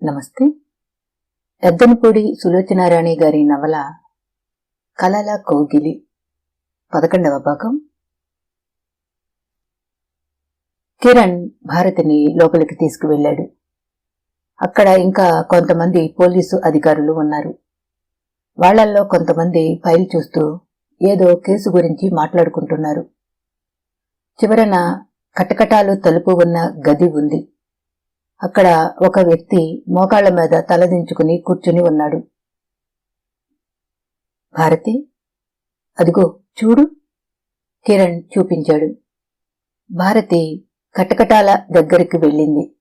నమస్తే. ఎద్దనపూడి సులోచనారాణి గారి నవల కలల కోగిలి 11వ భాగం. కిరణ్ భారతిని లోపలికి తీసుకువెళ్లాడు. అక్కడ ఇంకా కొంతమంది పోలీసు అధికారులు ఉన్నారు. వాళ్లల్లో కొంతమంది ఫైల్ చూస్తూ ఏదో కేసు గురించి మాట్లాడుకుంటున్నారు. చివరన కటకటాలు తలుపు ఉన్న గది ఉంది. అక్కడ ఒక వ్యక్తి మోకాళ్ల మీద తలదించుకుని కూర్చుని ఉన్నాడు. భారతి, అదిగో చూడు, కిరణ్ చూపించాడు. భారతి కటకటాల దగ్గరికి వెళ్ళింది.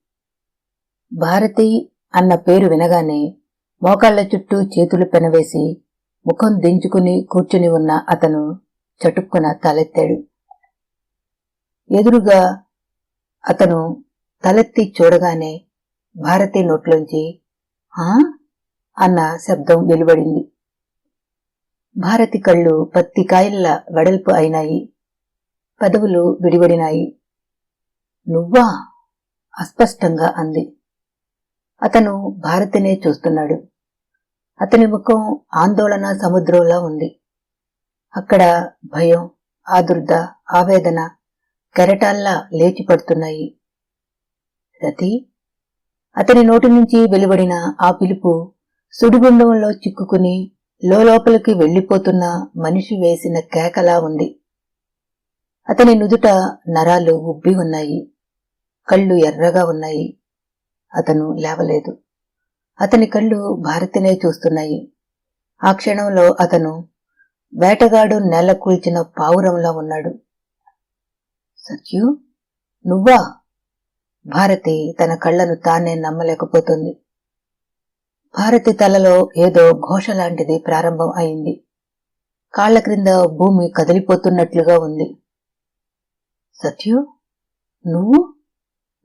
భారతి అన్న పేరు వినగానే మోకాళ్ల చుట్టూ చేతులు పెనవేసి ముఖం దించుకుని కూర్చుని ఉన్న అతను చటుక్కున తలెత్తాడు. ఎదురుగా అతను తలెత్తి చూడగానే భారతి నోట్లోంచి "హా" అన్న శబ్దం వెలువడింది. భారతి కళ్ళు పత్తికాయల్లా వెడల్పు అయినాయి. పెదవులు విడివడినాయి. "నువ్వా?" అస్పష్టంగా అంది. అతను భారతినే చూస్తున్నాడు. అతని ముఖం ఆందోళన సముద్రంలా ఉంది. అక్కడ భయం, ఆదుర్ద, ఆవేదన కెరటాల్లా లేచి పడుతున్నాయి. రతి, అతని నోటి నుంచి వెలువడిన ఆ పిలుపు సుడిగుండంలో చిక్కుకుని లోపలికి వెళ్లిపోతున్న మనిషి వేసిన కేకలా ఉంది. అతని నుదుట నరాలు ఉబ్బి ఉన్నాయి. కళ్ళు ఎర్రగా ఉన్నాయి. అతను లేవలేదు. అతని కళ్ళు భారతినే చూస్తున్నాయి. ఆ క్షణంలో అతను వేటగాడు నేల కూల్చిన పావురంలా ఉన్నాడు. సత్యు, నువ్వా? భారతి తన కళ్లను తానే నమ్మలేకపోతుంది. భారతి తలలో ఏదో ఘోషలాంటిది ప్రారంభం అయింది. కాళ్ల క్రింద భూమి కదిలిపోతున్నట్లుగా ఉంది. సత్యు,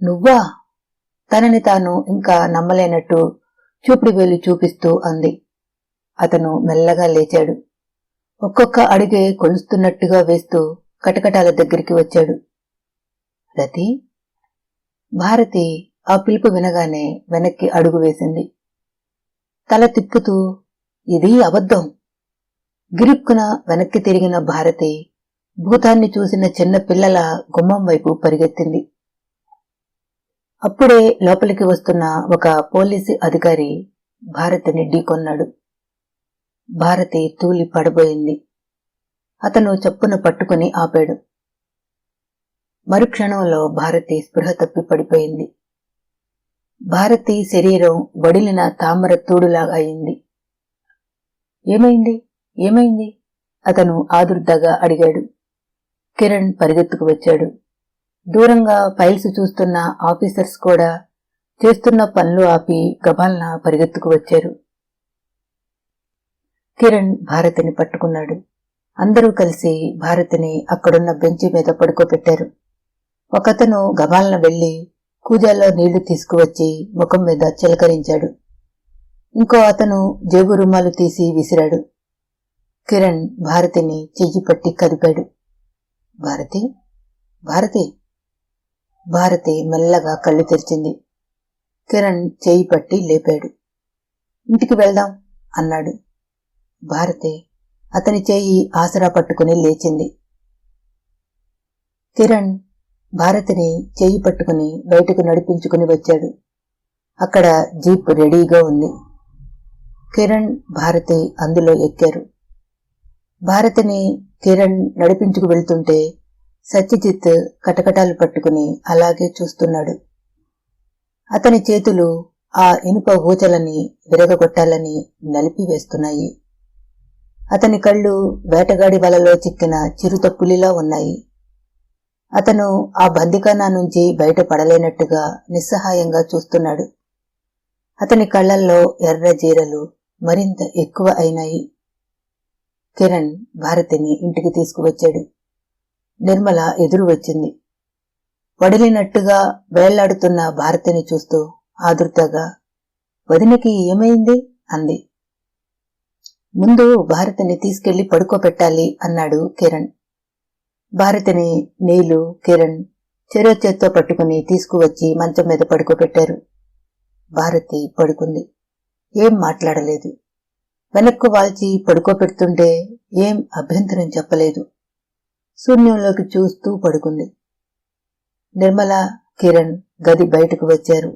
నువ్వా? తనని తాను ఇంకా నమ్మలేనట్టు చూపుడు వేలు చూపిస్తూ అంది. అతను మెల్లగా లేచాడు. ఒక్కొక్క అడుగే కొలుస్తున్నట్టుగా వేస్తూ కటకటాల దగ్గరికి వచ్చాడు. రతి. భారతి ఆ పిలుపు వినగానే వెనక్కి అడుగు వేసింది. తల తిప్పుతూ ఇది అబద్ధం. గిరుక్కున వెనక్కి తిరిగిన భారతి భూతాన్ని చూసిన చిన్న పిల్లల గుమ్మం వైపు పరిగెత్తింది. అప్పుడే లోపలికి వస్తున్న ఒక పోలీసు అధికారి భారతిని ఢీకొన్నాడు. భారతి తూలి పడబోయింది. అతను చప్పున పట్టుకుని ఆపాడు. మరుక్షణంలో భారతి స్పృహ తప్పి పడిపోయింది. భారతి శరీరం వడిలిన తామర తూడులా అయింది. ఏమైంది? అతను ఆదుర్దగా అడిగాడు. కిరణ్ పరిగెత్తుకు వచ్చాడు. దూరంగా ఫైల్స్ చూస్తున్న ఆఫీసర్స్ కూడా చేస్తున్న పనులు ఆపి గబాల్న పరిగెత్తుకు వచ్చారు. కిరణ్ భారతిని పట్టుకున్నాడు. అందరూ కలిసి భారతిని అక్కడున్న బెంచి మీద పడుకోబెట్టారు. ఒకతను గబాలన వెళ్లి కూజాల్లో నీళ్లు తీసుకువచ్చి ముఖం మీద చిలకరించాడు. ఇంకో అతను జేబు రుమాలు తీసి విసిరాడు. కిరణ్ భారతిని చెయ్యి పట్టి కదిపాడు. భారతి మెల్లగా కళ్ళు తెరిచింది. కిరణ్ చెయ్యి పట్టి లేపాడు. ఇంటికి వెళ్దాం అన్నాడు. భారతి అతని చేయి ఆసరా పట్టుకుని లేచింది. కిరణ్ భారతిని చేయి పట్టుకుని బయటకు నడిపించుకుని వచ్చాడు. అక్కడ జీప్ రెడీగా ఉంది. కిరణ్, భారతి అందులో ఎక్కారు. భారతిని కిరణ్ నడిపించుకు వెళ్తుంటే సత్యజిత్ కటకటాలు పట్టుకుని అలాగే చూస్తున్నాడు. అతని చేతులు ఆ ఇనుప ఊచలని విరగగొట్టాలని నలిపివేస్తున్నాయి. అతని కళ్ళు వేటగాడి వలలో చిక్కిన చిరుతపులిలా ఉన్నాయి. అతను ఆ బందిఖానా నుంచి బయటపడలేనట్టుగా నిస్సహాయంగా చూస్తున్నాడు. అతని కళ్లల్లో ఎర్ర జీరలు మరింత ఎక్కువ అయినాయి. కిరణ్ భారతిని ఇంటికి తీసుకువచ్చాడు. నిర్మల ఎదురు వచ్చింది. వడిలినట్టుగా వేళ్లాడుతున్న భారతిని చూస్తూ ఆదుర్దగా వదినకి ఏమైంది అంది. ముందు భారతిని తీసుకెళ్లి పడుకోబెట్టాలి అన్నాడు కిరణ్. భారతిని నీలు, కిరణ్ చెరో చేత్తో పట్టుకుని తీసుకువచ్చి మంచం మీద పడుకోబెట్టారు. భారతి పడుకుంది. ఏం మాట్లాడలేదు. వెనక్కు వాల్చి పడుకోపెడుతుంటే ఏం అభ్యంతరం చెప్పలేదు. శూన్యంలోకి చూస్తూ పడుకుంది. నిర్మల, కిరణ్ గది బయటకు వచ్చారు.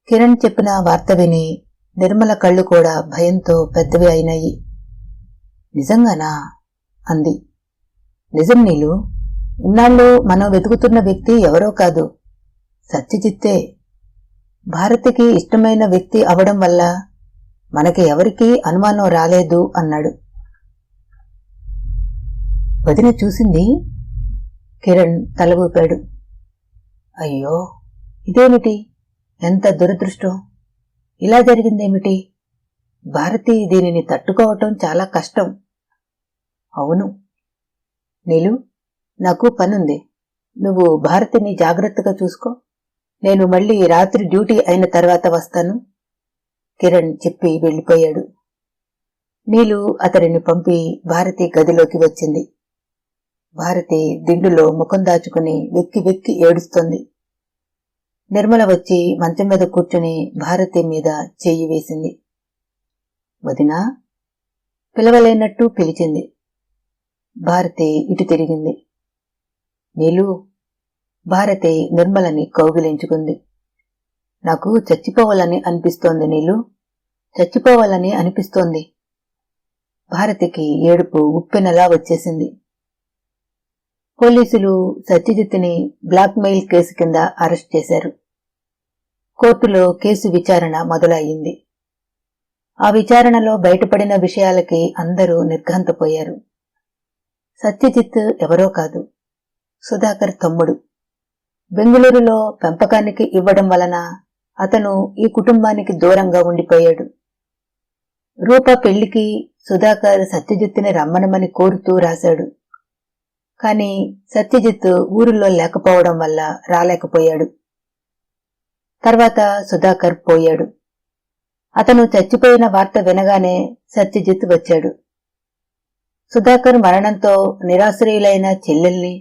కిరణ్ చెప్పిన వార్త విని నిర్మల కళ్ళు కూడా భయంతో పెద్దవి అయినాయి. నిజంగానా అంది. నిజం నీలు. ఇన్నాళ్ళు మనం వెతుకుతున్న వ్యక్తి ఎవరో కాదు, సత్యజిత్తే. భారతికి ఇష్టమైన వ్యక్తి అవడం వల్ల మనకి ఎవరికీ అనుమానం రాలేదు అన్నాడు. వదిన చూసింది? కిరణ్ తల ఊపాడు. అయ్యో, ఇదేమిటి? ఎంత దురదృష్టం! ఇలా జరిగిందేమిటి? భారతి దీనిని తట్టుకోవటం చాలా కష్టం. అవును. నీలు, నాకు పనుంది. నువ్వు భారతిని జాగ్రత్తగా చూసుకో. నేను మళ్ళీ రాత్రి డ్యూటీ అయిన తర్వాత వస్తాను. కిరణ్ చెప్పి వెళ్లిపోయాడు. నీలు అతడిని పంపి భారతి గదిలోకి వచ్చింది. భారతి దిండులో ముఖం దాచుకుని వెక్కి వెక్కి ఏడుస్తోంది. నిర్మల వచ్చి మంచం మీద కూర్చుని భారతి మీద చెయ్యి వేసింది. వదినా పిలవలేనట్టు పిలిచింది. భారతి ఇటు తిరిగింది. నీలు. భారతి నిర్మలని కౌగిలించుకుంది. నాకు చచ్చిపోవాలని అనిపిస్తోంది నీలు, చచ్చిపోవాలని అనిపిస్తోంది. భారతికి ఏడుపు ఉప్పెనలా వచ్చేసింది. పోలీసులు సత్యజిత్తుని బ్లాక్మెయిల్ కేసు కింద అరెస్ట్ చేశారు. కోర్టులో కేసు విచారణ మొదలయ్యింది. ఆ విచారణలో బయటపడిన విషయాలకి అందరూ నిర్ఘాంతపోయారు. సత్యజిత్ ఎవరో కాదు, సుధాకర్ తమ్ముడు. బెంగుళూరులో పెంపకానికి ఇవ్వడం వలన అతను ఈ కుటుంబానికి దూరంగా ఉండిపోయాడు. రూప పెళ్లికి సుధాకర్ సత్యజిత్తుని రమ్మనమని కోరుతూ రాశాడు. కాని సత్యజిత్ ఊరిలో లేకపోవడం వల్ల రాలేకపోయాడు. తర్వాత సుధాకర్ పోయాడు. అతను చచ్చిపోయిన వార్త వినగానే సత్యజిత్ వచ్చాడు. సుధాకర్ మరణంతో నిరాశ్రయులైన చెల్లెల్ని,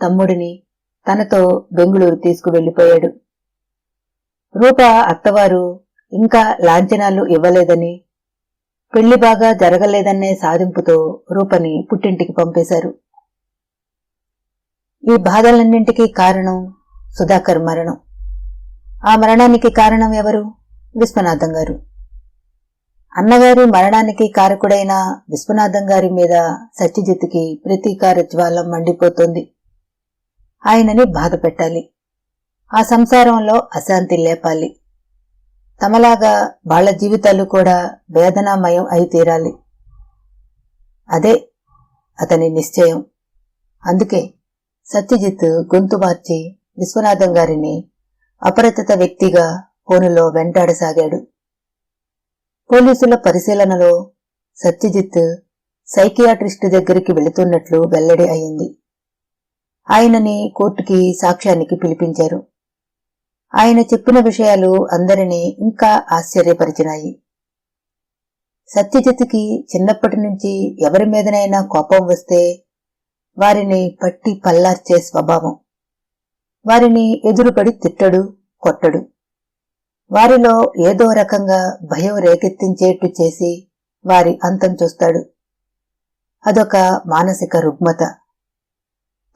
తమ్ముడిని తనతో బెంగుళూరు తీసుకువెళ్లిపోయాడు. రూప అత్తవారు ఇంకా లాంఛనాలు ఇవ్వలేదని, పెళ్లి బాగా జరగలేదనే సాధింపుతో రూపని పుట్టింటికి పంపేశారు. ఈ బాధలన్నింటికీ కారణం సుధాకర్ మరణం. ఆ మరణానికి కారణం ఎవరు? విశ్వనాథం గారు. అన్నగారి మరణానికి కారకుడైన విశ్వనాథం గారి మీద సత్యజిత్తుకి ప్రతీకార జ్వాల మండిపోతోంది. ఆయనని బాధ పెట్టాలి. ఆ సంసారంలో అశాంతి లేపాలి. తమలాగా వాళ్ల జీవితాలు కూడా వేదనామయం అయి తీరాలి. అదే అతని నిశ్చయం. అందుకే సత్యజిత్ గొంతు మార్చి విశ్వనాథం గారిని అపరిచిత వ్యక్తిగా ఫోనులో వెంటాడసాగాడు. పోలీసుల పరిశీలనలో సత్యజిత్ సైకియాట్రిస్టు దగ్గరికి వెళుతున్నట్లు వెల్లడి అయింది. ఆయనని కోర్టుకి సాక్ష్యానికి పిలిపించారు. ఆయన చెప్పిన విషయాలు అందరినీ ఇంకా ఆశ్చర్యపరిచినాయి. సత్యజిత్కి చిన్నప్పటి నుంచి ఎవరి మీదనైనా కోపం వస్తే వారిని పట్టి పల్లార్చే స్వభావం. వారిని ఎదురుపడి తిట్టడు, కొట్టడు. వారిలో ఏదో రకంగా భయం రేకెత్తించేట్టు చేసి వారి అంతం చూస్తాడు. అదొక మానసిక రుగ్మత.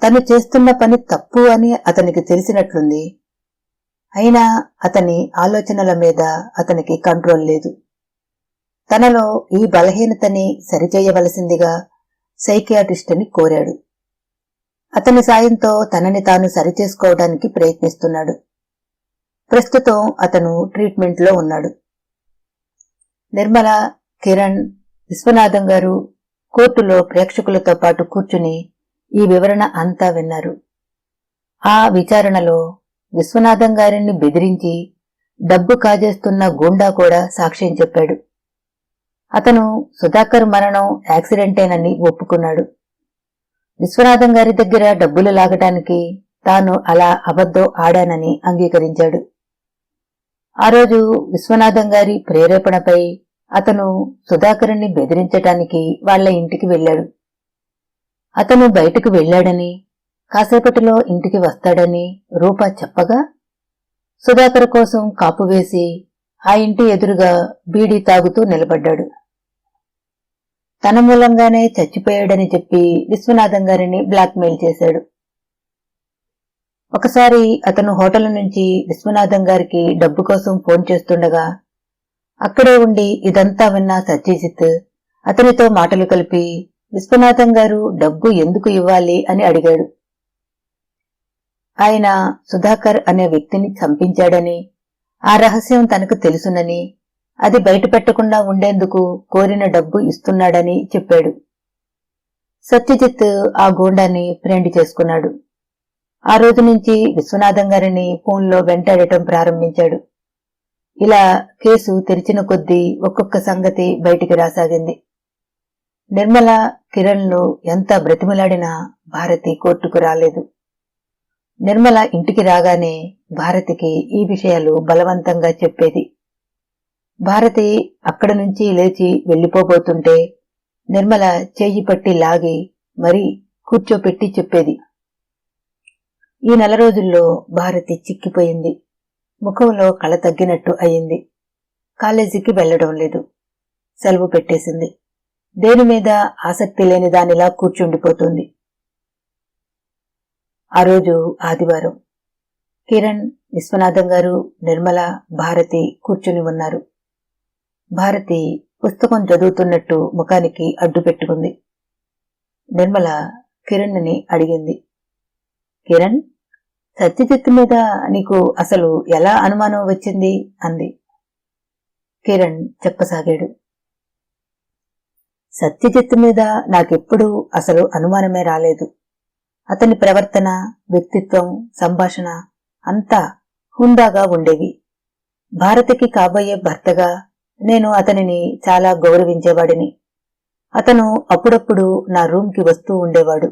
తను చేస్తున్న పని తప్పు అని అతనికి తెలిసినట్లుంది. అయినా అతని ఆలోచనల మీద అతనికి కంట్రోల్ లేదు. తనలో ఈ బలహీనతని సరిచేయవలసిందిగా సైకియాట్రిస్టుని కోరాడు. అతని సాయంతో తనని తాను సరిచేసుకోవడానికి ప్రయత్నిస్తున్నాడు. ప్రస్తుతం అతను ట్రీట్మెంట్లో ఉన్నాడు. నిర్మల, కిరణ్, విశ్వనాథం గారు కోర్టులో ప్రేక్షకులతో పాటు కూర్చుని ఈ వివరణ అంతా విన్నారు. ఆ విచారణలో విశ్వనాథం గారిని బెదిరించి డబ్బు కాజేస్తున్న గూండా కూడా సాక్ష్యం చెప్పాడు. అతను సుధాకర్ మరణం యాక్సిడెంటేనని ఒప్పుకున్నాడు. విశ్వనాథం గారి దగ్గర డబ్బులు లాగటానికి తాను అలా అబద్ధం ఆడానని అంగీకరించాడు. ఆ రోజు విశ్వనాథం గారి ప్రేరేపణపై అతను సుధాకర్ని బెదిరించటానికి వాళ్ల ఇంటికి వెళ్లాడు. అతను బయటకు వెళ్లాడని, కాసేపటిలో ఇంటికి వస్తాడని రూప చెప్పగా సుధాకర్ కోసం కాపు వేసి ఆ ఇంటి ఎదురుగా బీడీ తాగుతూ నిలబడ్డాడు. తన మూలంగానే చచ్చిపోయాడని చెప్పి విశ్వనాథం గారిని బ్లాక్మెయిల్ చేశాడు. ఒకసారి అతను హోటల్ నుంచి విశ్వనాథం గారికి డబ్బు కోసం ఫోన్ చేస్తుండగా అక్కడే ఉండి ఇదంతా విన్న సత్యజిత్ అతనితో మాటలు కలిపి విశ్వనాథం గారు డబ్బు ఎందుకు ఇవ్వాలి అని అడిగాడు. ఆయన సుధాకర్ అనే వ్యక్తిని చంపించాడని, ఆ రహస్యం తనకు తెలుసునని, అది బయటపెట్టకుండా ఉండేందుకు కోరిన డబ్బు ఇస్తున్నాడని చెప్పాడు. సత్యజిత్ ఆ గూండాని ఫ్రెండ్ చేసుకున్నాడు. ఆ రోజు నుంచి విశ్వనాథం గారిని ఫోన్లో వెంటాడటం ప్రారంభించాడు. ఇలా కేసు తెరిచిన కొద్దీ ఒక్కొక్క సంగతి బయటికి రాసాగింది. నిర్మల, కిరణ్లు ఎంత బ్రతిమలాడినా భారతి కోర్టుకు రాలేదు. నిర్మల ఇంటికి రాగానే భారతికి ఈ విషయాలు బలవంతంగా చెప్పేది. భారతి అక్కడి నుంచి లేచి వెళ్లిపోబోతుంటే నిర్మల చెయ్యి పట్టి లాగి మరీ కూర్చోపెట్టి చెప్పేది. ఈ నెల రోజుల్లో భారతి చిక్కిపోయింది. ముఖంలో కళ తగ్గినట్టు అయింది. కాలేజీకి వెళ్లడం లేదు. సెలవు పెట్టేసింది. దేని మీద ఆసక్తి లేని దానిలా కూర్చుండిపోతుంది. ఆ రోజు ఆదివారం. కిరణ్, విశ్వనాథం గారు, నిర్మల, భారతి కూర్చుని ఉన్నారు. భారతి పుస్తకం చదువుతున్నట్టు ముఖానికి అడ్డు పెట్టుకుంది. నిర్మల కిరణ్ని అడిగింది, కిరణ్, సత్యజిత్ మీద నీకు అసలు ఎలా అనుమానం వచ్చింది అంది. కిరణ్ చెప్పసాగాడు. సత్యజిత్ మీద నాకెప్పుడూ అసలు అనుమానమే రాలేదు. అతని ప్రవర్తన, వ్యక్తిత్వం, సంభాషణ అంతా హుందాగా ఉండేవి. భారతికి కాబోయే భర్తగా నేను అతనిని చాలా గౌరవించేవాడిని. అతను అప్పుడప్పుడు నా రూంకి వస్తూ ఉండేవాడు.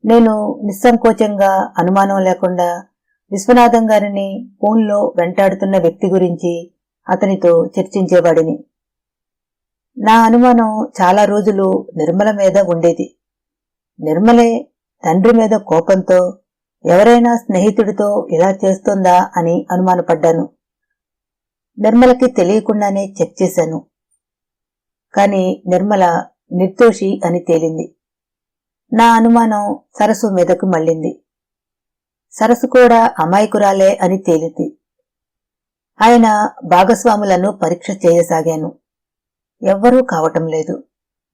నేను నిస్సంకోచంగా, అనుమానం లేకుండా విశ్వనాథం గారిని ఫోన్లో వెంటాడుతున్న వ్యక్తి గురించి అతనితో చర్చించేవాడిని. నా అనుమానం చాలా రోజులు నిర్మల మీద ఉండేది. నిర్మలే తండ్రి మీద కోపంతో ఎవరైనా స్నేహితుడితో ఇలా చేస్తోందా అని అనుమానపడ్డాను. నిర్మలకి తెలియకుండానే చెక్ చేశాను. కాని నిర్మల నిర్దోషి అని తేలింది. నా అనుమానం సరసు మీదకు మళ్ళింది. సరసు కూడా అమాయకురాలే అని తేలింది. ఆయన భాగస్వాములను పరీక్ష చేయసాగాను. ఎవ్వరూ కావటం లేదు.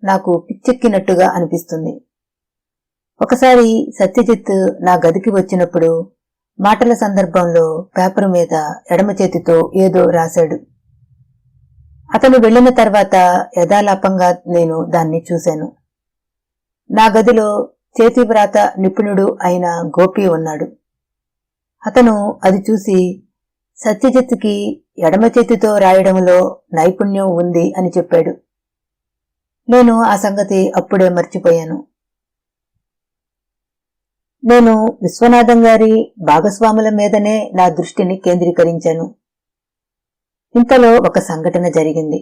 నాకు పిచ్చెక్కినట్టుగా అనిపిస్తుంది. ఒకసారి సత్యజిత్ నా గదికి వచ్చినప్పుడు మాటల సందర్భంలో పేపరు మీద ఎడమ చేతితో ఏదో రాశాడు. అతను వెళ్లిన తర్వాత యథాలాపంగా నేను దాన్ని చూశాను. నా గదిలో చేతివ్రాత నిపుణుడు అయిన గోపి ఉన్నాడు. అతను అది చూసి సత్యజిత్కి ఎడమ చేతితో రాయడంలో నైపుణ్యం ఉంది అని చెప్పాడు. నేను ఆ సంగతి అప్పుడే మర్చిపోయాను. నేను విశ్వనాథం గారి భాగస్వాముల మీదనే నా దృష్టిని కేంద్రీకరించాను. ఇంతలో ఒక సంఘటన జరిగింది.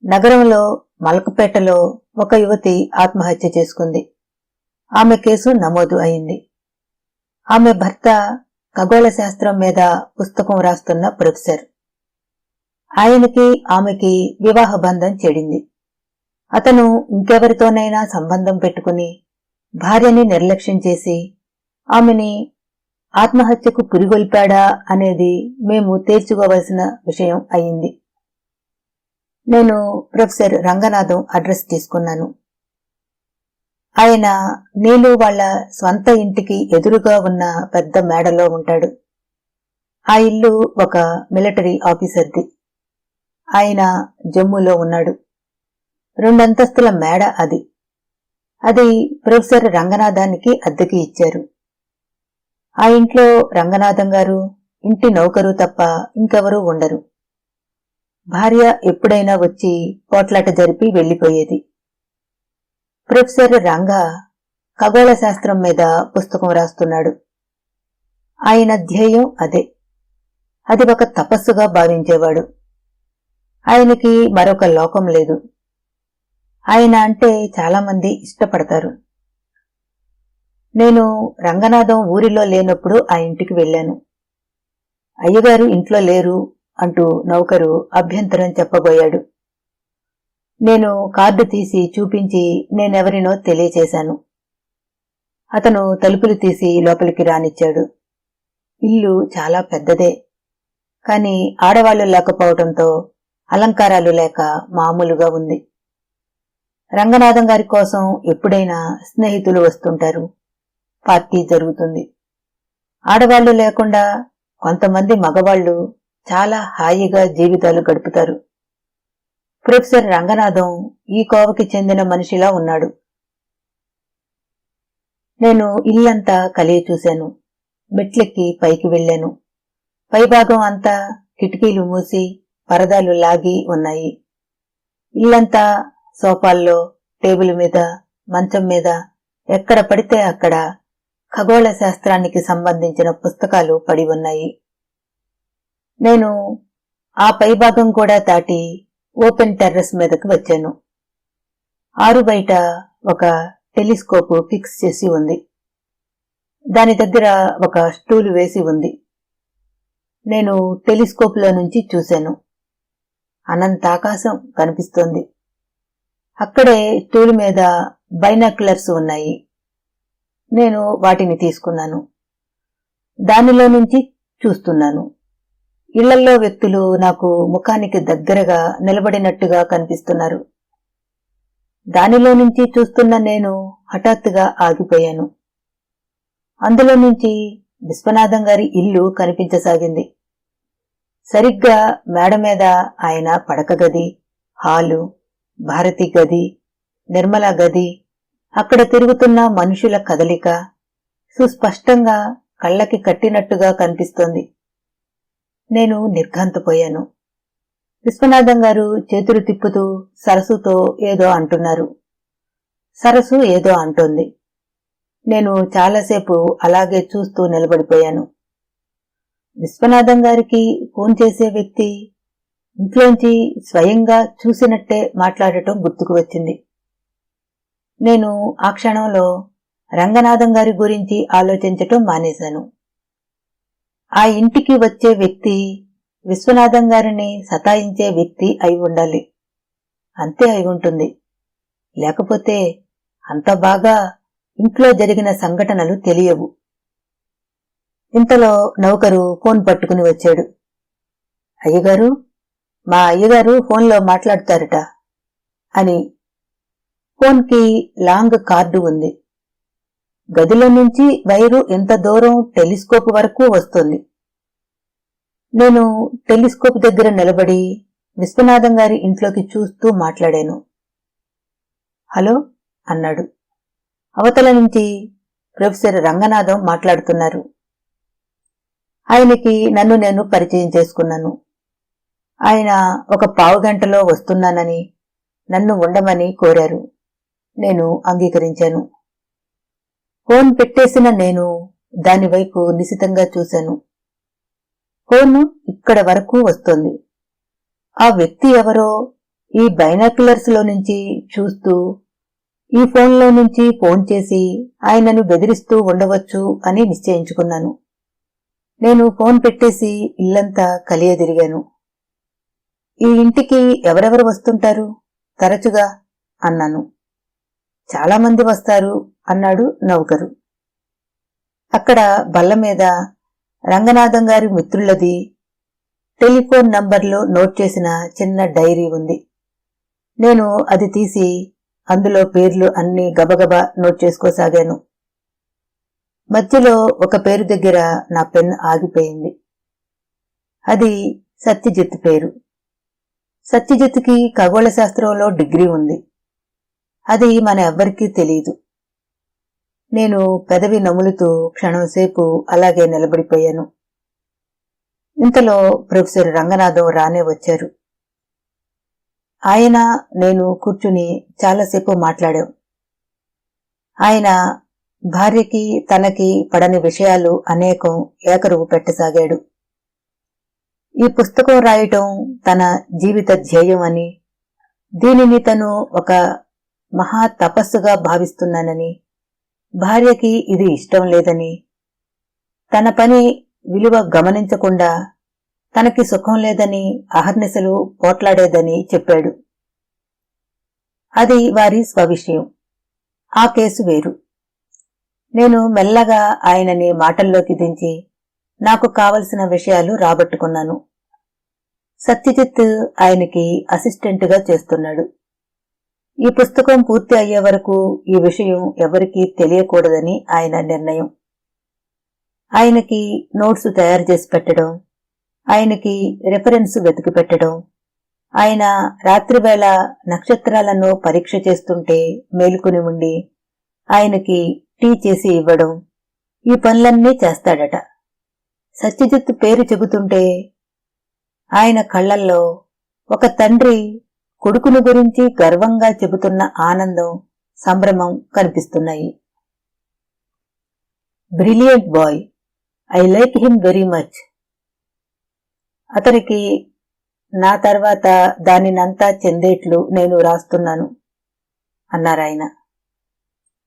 నగరంలో మలకపేటలో ఒక యువతి ఆత్మహత్య చేసుకుంది. ఆమె కేసు నమోదు అయింది. ఆమె భర్త ఖగోళ శాస్త్రం మీద పుస్తకం రాస్తున్న ప్రొఫెసర్. ఆయనకి ఆమెకి వివాహ బంధం చెడింది. అతను ఇంకెవరితోనైనా సంబంధం పెట్టుకుని భార్యని నిర్లక్ష్యం చేసి ఆమెని ఆత్మహత్యకు పురిగొల్పాడా అనేది మేము తేల్చుకోవలసిన విషయం అయింది. నేను ప్రొఫెసర్ రంగనాథం అడ్రస్ తీసుకున్నాను. ఆయన నీలు వాళ్ల స్వంత ఇంటికి ఎదురుగా ఉన్న పెద్ద మేడలో ఉంటాడు. ఆ ఇల్లు ఒక మిలిటరీ ఆఫీసర్ది. ఆయన జమ్మూలో ఉన్నాడు. 2 అంతస్తుల మేడ అది. అది ప్రొఫెసర్ రంగనాథానికి అద్దెకి ఇచ్చారు. ఆ ఇంట్లో రంగనాథం గారు, ఇంటి నౌకరు తప్ప ఇంకెవరూ ఉండరు. భార్య ఎప్పుడైనా వచ్చి పోట్లాట జరిపి వెళ్లిపోయేది. ప్రొఫెసర్ రంగ ఖగోళ శాస్త్రం మీద పుస్తకం రాస్తున్నాడు. ఆయన ధ్యేయం అదే. అది ఒక తపస్సుగా భావించేవాడు. ఆయనకి మరొక లోకం లేదు. ఆయన అంటే చాలామంది ఇష్టపడతారు. నేను రంగనాథం ఊరిలో లేనప్పుడు ఆ ఇంటికి వెళ్లాను. అయ్యగారు ఇంట్లో లేరు అంటూ నౌకరు అభ్యంతరం చెప్పబోయాడు. నేను కార్డు తీసి చూపించి నేనెవరినో తెలియచేశాను. అతను తలుపులు తీసి లోపలికి రానిచ్చాడు. ఇల్లు చాలా పెద్దదే, కాని ఆడవాళ్లు లేకపోవడంతో అలంకారాలు లేక మామూలుగా ఉంది. రంగనాథం గారి కోసం ఎప్పుడైనా స్నేహితులు వస్తుంటారు, పార్టీ జరుగుతుంది. ఆడవాళ్లు లేకుండా కొంతమంది మగవాళ్లు చాలా హాయిగా జీవితాలు గడుపుతారు. ప్రొఫెసర్ రంగనాథం ఈ కోవకి చెందిన మనిషిలా ఉన్నాడు. నేను ఇల్లంతా కలియ చూశాను. మెట్లెక్కి పైకి వెళ్లాను. పైభాగం అంతా కిటికీలు మూసి పరదాలు లాగి ఉన్నాయి. ఇల్లంతా సోఫాల్లో, టేబుల్ మీద, మంచం మీద ఎక్కడ పడితే అక్కడ ఖగోళ శాస్త్రానికి సంబంధించిన పుస్తకాలు పడి ఉన్నాయి. నేను ఆ పైభాగం కూడా దాటి ఓపెన్ టెర్రస్ మీదకు వచ్చాను. ఆరు బయట ఒక టెలిస్కోప్ ఫిక్స్ చేసి ఉంది. దాని దగ్గర ఒక స్టూలు వేసి ఉంది. నేను టెలిస్కోప్లో నుంచి చూశాను. అనంతాకాశం కనిపిస్తోంది. అక్కడే స్టూల్ మీద బైనాక్యులర్స్ ఉన్నాయి. నేను వాటిని తీసుకున్నాను. దానిలో నుంచి చూస్తున్నాను. ఇళ్లల్లో వ్యక్తులు నాకు ముఖానికి దగ్గరగా నిలబడినట్టుగా కనిపిస్తున్నారు. దానిలో నుంచి చూస్తున్న నేను హఠాత్తుగా ఆగిపోయాను. అందులో నుంచి విశ్వనాథం గారి ఇల్లు కనిపించసాగింది. సరిగ్గా మేడ మీద ఆయన పడక గది, హాలు, భారతి గది, నిర్మల గది, అక్కడ తిరుగుతున్న మనుషుల కదలిక సుస్పష్టంగా కళ్ళకి కట్టినట్టుగా కనిపిస్తోంది. నేను నిర్ఘాంతపోయాను. విశ్వనాథం గారు చేతులు తిప్పుతూ సరస్సుతో ఏదో అంటున్నారు. సరస్సు ఏదో అంటోంది. నేను చాలాసేపు అలాగే చూస్తూ నిలబడిపోయాను. విశ్వనాథం గారికి ఫోన్ చేసే వ్యక్తి ఇంట్లోంచి స్వయంగా చూసినట్టే మాట్లాడటం గుర్తుకు వచ్చింది. నేను ఆ క్షణంలో రంగనాథం గారి గురించి ఆలోచించటం మానేశాను. ఆ ఇంటికి వచ్చే వ్యక్తి విశ్వనాథం గారిని సతాయించే వ్యక్తి అయి ఉండాలి. అంతే అయి ఉంటుంది. లేకపోతే అంత బాగా ఇంట్లో జరిగిన సంఘటనలు తెలియవు. ఇంతలో నౌకరు ఫోన్ పట్టుకుని వచ్చాడు. అయ్యగారు, మా అయ్యగారు ఫోన్లో మాట్లాడతారట అని. ఫోన్కి లాంగ్ కార్డు ఉంది. గదిలో నుంచి వైరు ఎంత దూరం టెలిస్కోప్ వరకు వస్తుంది. నేను టెలిస్కోప్ దగ్గర నిలబడి విశ్వనాథం గారి ఇంట్లోకి చూస్తూ మాట్లాడాను. హలో అన్నాడు. అవతల నుంచి ప్రొఫెసర్ రంగనాథం మాట్లాడుతున్నారు. ఆయనకి నన్ను నేను పరిచయం చేసుకున్నాను. ఆయన ఒక పావుగంటలో వస్తున్నానని, నన్ను ఉండమని కోరారు. నేను అంగీకరించాను. ఫోన్ పెట్టేసిన నేను దానివైపు నిశితంగా చూశాను. ఫోను ఇక్కడ వరకు వస్తోంది. ఆ వ్యక్తి ఎవరో ఈ బైనాక్యులర్స్ లో నుంచి చూస్తూ ఈ ఫోన్లో నుంచి ఫోన్ చేసి ఆయనను బెదిరిస్తూ ఉండవచ్చు అని నిశ్చయించుకున్నాను. నేను ఫోన్ పెట్టేసి ఇల్లంతా కలియదిరిగాను. ఈ ఇంటికి ఎవరెవరు వస్తుంటారు తరచుగా అన్నాను. చాలా మంది వస్తారు అన్నాడు నౌకరు. అక్కడ బల్ల మీద రంగనాథం గారి మిత్రులది టెలిఫోన్ నంబర్లో నోట్ చేసిన చిన్న డైరీ ఉంది. నేను అది తీసి అందులో పేర్లు అన్నీ గబగబా నోట్ చేసుకోసాగాను. మధ్యలో ఒక పేరు దగ్గర నా పెన్ ఆగిపోయింది. అది సత్యజిత్ పేరు. సత్యజిత్కి ఖగోళ శాస్త్రంలో డిగ్రీ ఉంది. అది మన ఎవ్వరికీ తెలీదు. నేను పెదవి నములుతూ క్షణంసేపు అలాగే నిలబడిపోయాను. ఇంతలో ప్రొఫెసర్ రంగనాథం రానే వచ్చారు. ఆయన నేను కూర్చుని చాలాసేపు మాట్లాడాం. ఆయన భార్యకి తనకి పడని విషయాలు అనేకం ఏకరువు పెట్టసాగాడు. ఈ పుస్తకం రాయటం తన జీవిత ధ్యేయం అని, దీనిని తను ఒక మహా తపస్సుగా భావిస్తున్నానని, భార్యకి ఇది ఇష్టం లేదని, తన పని విలువ గమనించకుండా తనకి సుఖం లేదని అహర్నిశలు పోట్లాడేదని చెప్పాడు. అది వారి స్వవిషయం. ఆ కేసు వేరు. నేను మెల్లగా ఆయనని మాటల్లోకి దించి నాకు కావలసిన విషయాలు రాబట్టుకున్నాను. సత్యజిత్ ఆయనకి అసిస్టెంటుగా చేస్తున్నాడు. ఈ పుస్తకం పూర్తి అయ్యే వరకు ఈ విషయం ఎవరికీ తెలియకూడదని ఆయన నిర్ణయం. ఆయనకి నోట్సు తయారు చేసి పెట్టడం, ఆయనకి రిఫరెన్స్ వెతికి పెట్టడం, ఆయన రాత్రివేళ నక్షత్రాలను పరీక్ష చేస్తుంటే మేలుకుని ఉండి ఆయనకి టీ చేసి ఇవ్వడం, ఈ పనులన్నీ చేస్తాడట. సత్యజిత్ పేరు చెబుతుంటే ఆయన కళ్లల్లో ఒక తండ్రి కొడుకును గురించి గర్వంగా చెబుతున్న ఆనందం, సంభ్రమం కనిపిస్తున్నాయి. Brilliant boy, I like him very much. అతనికి నా తర్వాత దానినంతా చెందేట్లు నేను రాస్తున్నాను అన్నారాయన.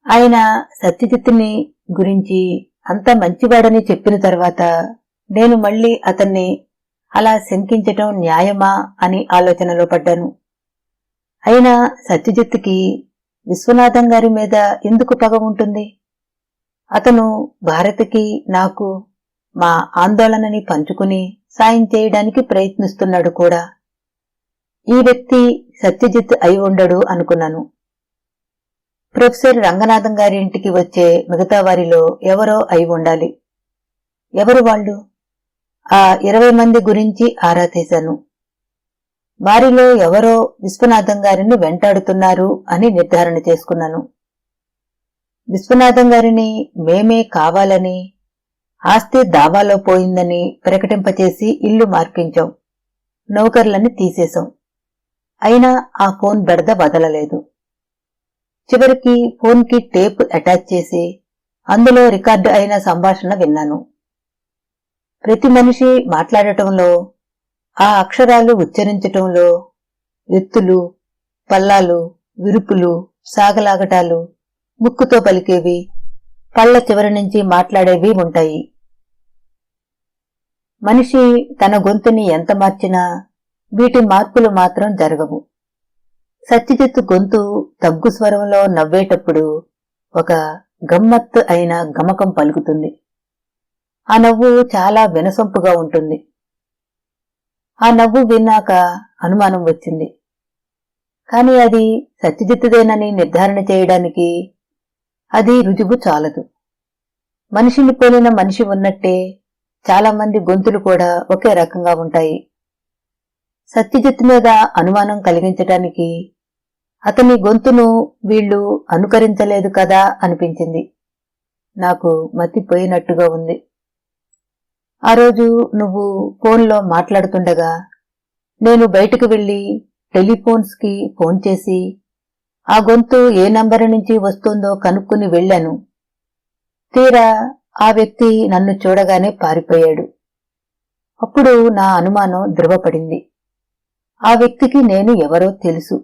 ఆయన సత్యజిత్తుని గురించి అంత మంచివాడని చెప్పిన తర్వాత నేను మళ్లీ అతన్ని అలా శంకించటం న్యాయమా అని ఆలోచనలో పడ్డాను. అయినా సత్యజిత్తుకి విశ్వనాథం గారి మీద ఎందుకు పగ ఉంటుంది? అతను భారతికి, నాకు మా ఆందోళనని పంచుకుని సాయం చేయడానికి ప్రయత్నిస్తున్నాడు కూడా. ఈ వ్యక్తి సత్యజిత్ అయి ఉండడు అనుకున్నాను. ప్రొఫెసర్ రంగనాథం గారి ఇంటికి వచ్చే మిగతా వారిలో ఎవరో అయి ఉండాలి. ఎవరు వాళ్ళు? ఆ 20 మంది గురించి ఆరా తీశాను. వారిలో ఎవరో విశ్వనాథం గారిని వెంటాడుతున్నారు అని నిర్ధారణ చేసుకున్నాను. విశ్వనాథం గారిని మేమే కావాలని, ఆస్తి దావాలో పోయిందని ప్రకటింపచేసి ఇల్లు మార్పించాం. నౌకర్లని తీసేశాం. అయినా ఆ ఫోన్ బెడద వదలలేదు. చివరికి ఫోన్కి టేప్ అటాచ్ చేసి అందులో రికార్డు అయిన సంభాషణ విన్నాను. ప్రతి మనిషి మాట్లాడటంలో, ఆ అక్షరాలు ఉచ్చరించటంలో ఎత్తులు, పల్లాలు, విరుపులు, సాగలాగటాలు, ముక్కుతో పలికేవి, పళ్ల చివరి నుంచి మాట్లాడేవి ఉంటాయి. మనిషి తన గొంతుని ఎంత మార్చినా వీటి మార్పులు మాత్రం జరగవు. సత్యజిత్ గొంతు తగ్గు స్వరంలో నవ్వేటప్పుడు ఒక గమ్మత్తు అయిన గమకం పలుకుతుంది. ఆ నవ్వు చాలా వినసొంపుగా ఉంటుంది. ఆ నవ్వు విన్నాక అనుమానం వచ్చింది. కాని అది సత్యజిత్తుదేనని నిర్ధారణ చేయడానికి అది రుజువు చాలదు. మనిషిని పోలిన మనిషి ఉన్నట్టే చాలా మంది గొంతులు కూడా ఒకే రకంగా ఉంటాయి. సత్యజిత్ మీద అనుమానం కలిగించటానికి అతని గొంతును వీళ్లు అనుకరించలేదు కదా అనిపించింది. నాకు మతిపోయినట్టుగా ఉంది. ఆ రోజు నువ్వు ఫోన్లో మాట్లాడుతుండగా నేను బయటకు వెళ్లి టెలిఫోన్స్ కి ఫోన్ చేసి ఆ గొంతు ఏ నంబరు నుంచి వస్తుందో కనుక్కుని వెళ్లాను. తీరా ఆ వ్యక్తి నన్ను చూడగానే పారిపోయాడు. అప్పుడు నా అనుమానం ధృవపడింది. ఆ వ్యక్తికి నేను ఎవరో తెలుసు.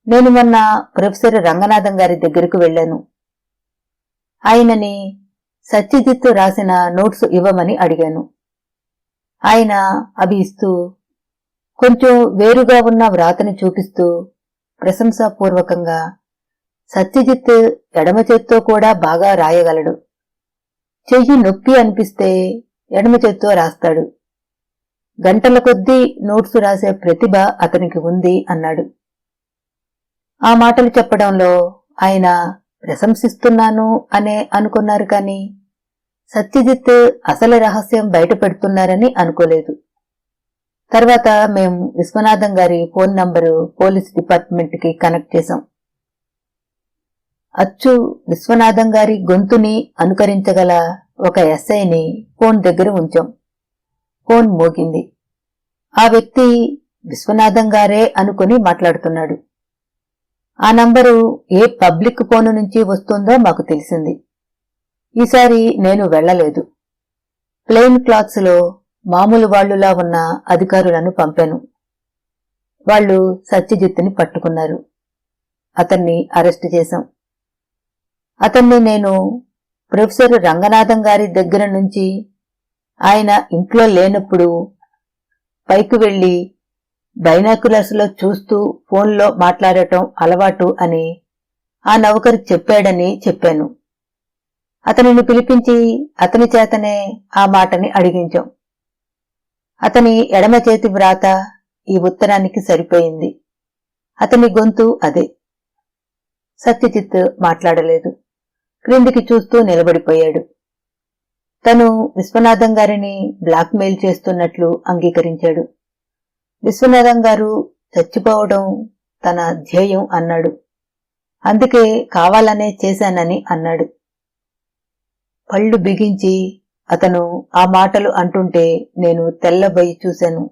నేను మొన్న ప్రొఫెసర్ రంగనాథం గారి దగ్గరకు వెళ్లాను. ఆయనని సత్యజిత్ రాసిన నోట్స్ ఇవ్వమని అడిగాను. ఆయన అవి ఇస్తూ కొంచెం వేరుగా ఉన్న వ్రాతని చూపిస్తూ ప్రశంసాపూర్వకంగా సత్యజిత్ ఎడమ చేత్తో కూడా బాగా రాయగలడు. చెయ్యి నొప్పి అనిపిస్తే ఎడమ చేత్తో రాస్తాడు. గంటల కొద్దీ నోట్సు రాసే ప్రతిభ అతనికి ఉంది అన్నాడు. ఆ మాటలు చెప్పడంలో ఆయన ప్రశంసిస్తున్నాను అనే అనుకున్నారు కాని సత్యజిత్ అసలు రహస్యం బయట పెడుతున్నారని అనుకోలేదు. తర్వాత మేం విశ్వనాథం గారి ఫోన్ నంబరు పోలీస్ డిపార్ట్మెంట్ కి కనెక్ట్ చేశాం. అచ్చు విశ్వనాథం గారి గొంతుని అనుకరించగల ఒక ఎస్ఐని ఫోన్ దగ్గర ఉంచాం. ఫోన్ మోగింది. ఆ వ్యక్తి విశ్వనాథం గారే అనుకుని మాట్లాడుతున్నాడు. ఆ నంబరు ఏ పబ్లిక్ ఫోను నుంచి వస్తుందో మాకు తెలిసింది. ఈసారి నేను వెళ్లలేదు. ప్లెయిన్ క్లాత్స్ లో మామూలు వాళ్లులా ఉన్న అధికారులను పంపాను. వాళ్లు సత్యజిత్తుని పట్టుకున్నారు. అతన్ని అరెస్టు చేశాం. అతన్ని నేను ప్రొఫెసర్ రంగనాథం గారి దగ్గర నుంచి ఆయన ఇంట్లో లేనప్పుడు పైకి వెళ్లి బైనాక్యులర్స్లో చూస్తూ ఫోన్లో మాట్లాడటం అలవాటు అని ఆ నౌకరు చెప్పాడని చెప్పాను. అతనిని పిలిపించి అతని చేతనే ఆ మాటని అడిగించాం. అతని ఎడమ చేతి వ్రాత ఈ ఉత్తరానికి సరిపోయింది. అతని గొంతు అదే. సత్యజిత్ మాట్లాడలేదు. క్రిందికి చూస్తూ నిలబడిపోయాడు. తను విశ్వనాథం గారిని బ్లాక్మెయిల్ చేస్తున్నట్లు అంగీకరించాడు. విశ్వనాథం గారు చచ్చిపోవడం తన ధ్యేయం అన్నాడు. అందుకే కావాలనే చేశానని అన్నాడు. పళ్ళు బిగించి అతను ఆ మాటలు అంటుంటే నేను తెల్లబోయి చూశాను.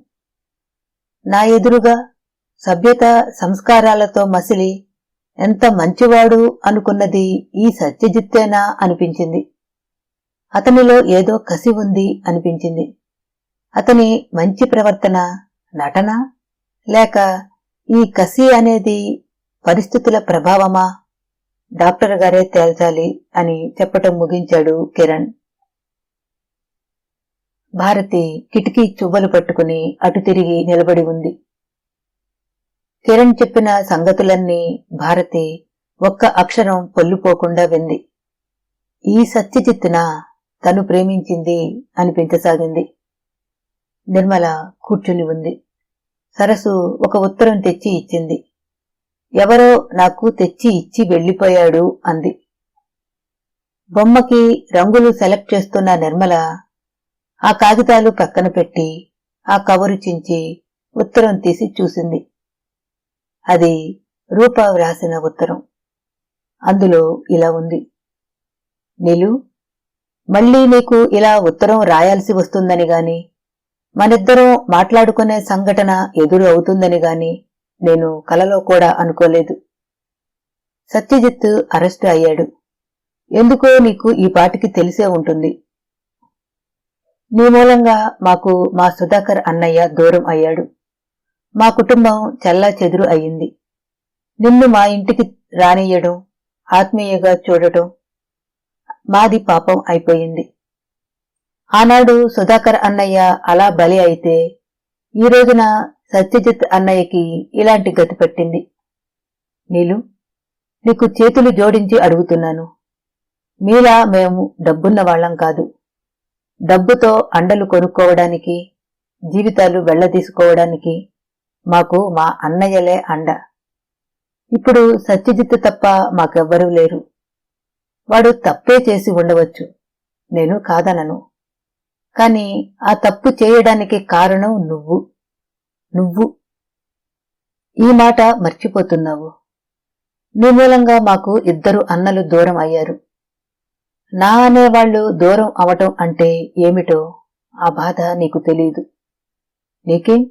నా ఎదురుగా సభ్యత సంస్కారాలతో మసిలి ఎంత మంచివాడు అనుకున్నది ఈ సత్యజిత్తేనా అనిపించింది. అతనిలో ఏదో కసి ఉంది అనిపించింది. అతని మంచి ప్రవర్తన నటన లేక ఈ కసి అనేది పరిస్థితుల ప్రభావమా? డాక్టర్ గారే తేల్చాలి అని చెప్పటం ముగించాడు కిరణ్. భారతి కిటికీ చువ్వలు పట్టుకుని అటు తిరిగి నిలబడి ఉంది. కిరణ్ చెప్పిన సంగతులన్నీ భారతి ఒక్క అక్షరం పొల్లుపోకుండా వింది. ఈ సత్యజిత్తున తను ప్రేమించింది అనిపించసాగింది. నిర్మల కూర్చుని ఉంది. సరసు ఒక ఉత్తరం తెచ్చి ఇచ్చింది. ఎవరో నాకు తెచ్చి ఇచ్చి వెళ్లిపోయాడు అంది. బొమ్మకి రంగులు సెలెక్ట్ చేస్తున్న నిర్మల ఆ కాగితాలు పక్కన పెట్టి ఆ కవరు చించి ఉత్తరం తీసి చూసింది. అది రూప వ్రాసిన ఉత్తరం. అందులో ఇలా ఉంది. నీలు, మళ్లీ నీకు ఇలా ఉత్తరం రాయాల్సి వస్తుందని గాని మనిద్దరం మాట్లాడుకునే సంఘటన ఎదురు అవుతుందని గాని నేను కలలో కూడా అనుకోలేదు. సత్యజిత్ అరెస్టు అయ్యాడు. ఎందుకో నీకు ఈ పాటికి తెలిసే ఉంటుంది. నీ మూలంగా మాకు మా సుధాకర్ అన్నయ్య దూరం అయ్యాడు. మా కుటుంబం చెల్లా చెదురు అయ్యింది. నిన్ను మా ఇంటికి రానియ్యడం, ఆత్మీయంగా చూడటం మాది పాపం అయిపోయింది. ఆనాడు సుధాకర్ అన్నయ్య అలా బలి అయితే ఈ రోజున సత్యజిత్ అన్నయ్యకి ఇలాంటి గతి పట్టింది. నీలు, నీకు చేతులు జోడించి అడుగుతున్నాను. మీలా మేము డబ్బున్న వాళ్ళం కాదు. డబ్బుతో అండలు కొనుక్కోవడానికి, జీవితాలు వెళ్లదీసుకోవడానికి మాకు మా అన్నయ్యలే అండ. ఇప్పుడు సత్యజిత్ తప్ప మాకెవ్వరూ లేరు. వాడు తప్పే చేసి ఉండవచ్చు, నేను కాదనను. కాని ఆ తప్పు చేయడానికి కారణం నువ్వు. ఈ మాట మర్చిపోతున్నావు. నీ మూలంగా మాకు ఇద్దరు అన్నలు దూరం అయ్యారు. నా అనేవాళ్లు దూరం అవటం అంటే ఏమిటో ఆ బాధ నీకు తెలీదు. నీకేం,